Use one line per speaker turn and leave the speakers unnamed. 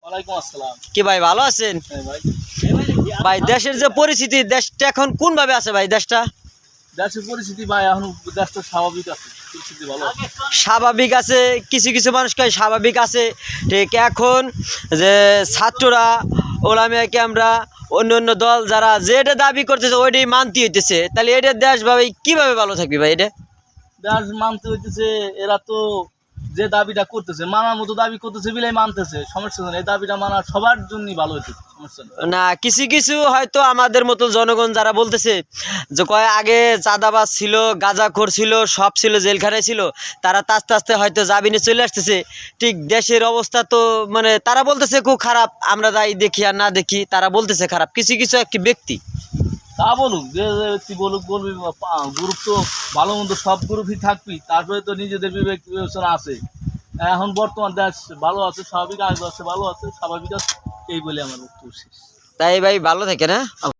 ওয়ালাইকুম আসসালাম।
কি ভাই ভালো আছেন?
হ্যাঁ ভাই।
ভাই দেশের যে পরিস্থিতি, দেশটা এখন কোন ভাবে আছে ভাই? দেশটা
দেশের পরিস্থিতি ভাই এখন দেশটা স্বাভাবিক আছে, পরিস্থিতি ভালো আছে।
স্বাভাবিক আছে, কিছু কিছু মানুষ কয় স্বাভাবিক আছে। ঠিক এখন যে ছাত্ররা, ওলামা ক্যামরা, অন্য অন্য দল যারা যেটা দাবি করতেছে ওইটাই মানতে হইতেছে, তাহলে এটা দেশ ভাই কিভাবে ভালো থাকবে ভাই? এটা
দেশ মানতে হইতেছে, এরা তো যে দাবিটা করতেছে মানার মতো দাবি করতেছে বিলাই মানতেছে, সমস্যা নেই। এই দাবিটা মানা সবার জন্যই ভালো হইতেছে, সমস্যা নেই।
না, কিছু কিছু হয়তো আমাদের মতো জনগণ যারা বলতেছে যে কয় আগে চাঁদাবাজ ছিল, গাঁজাখোর ছিল, সব ছিল, জেলখানায় ছিল, তারা আস্তে আস্তে হয়তো জামিনে চলে আসতেছে। ঠিক দেশের অবস্থা তো মানে তারা বলতেছে খুব খারাপ, আমরা যাই দেখি আর না দেখি, তারা বলতেছে খারাপ কিছু কিছু একটি ব্যক্তি।
তা বলুক, যে যে ব্যক্তি বলুক, বলবি গ্রুপ তো ভালো মন্দ সব গ্রুপই থাকবি, তারপরে তো নিজেদের বিবেক বিবেচনা আছে। এখন বর্তমান দেশ ভালো আছে, স্বাভাবিক, আগে আছে ভালো আছে, স্বাভাবিক আছে, এই বলে আমার বক্তব্য শেষ।
তাই ভাই ভালো থাকে না।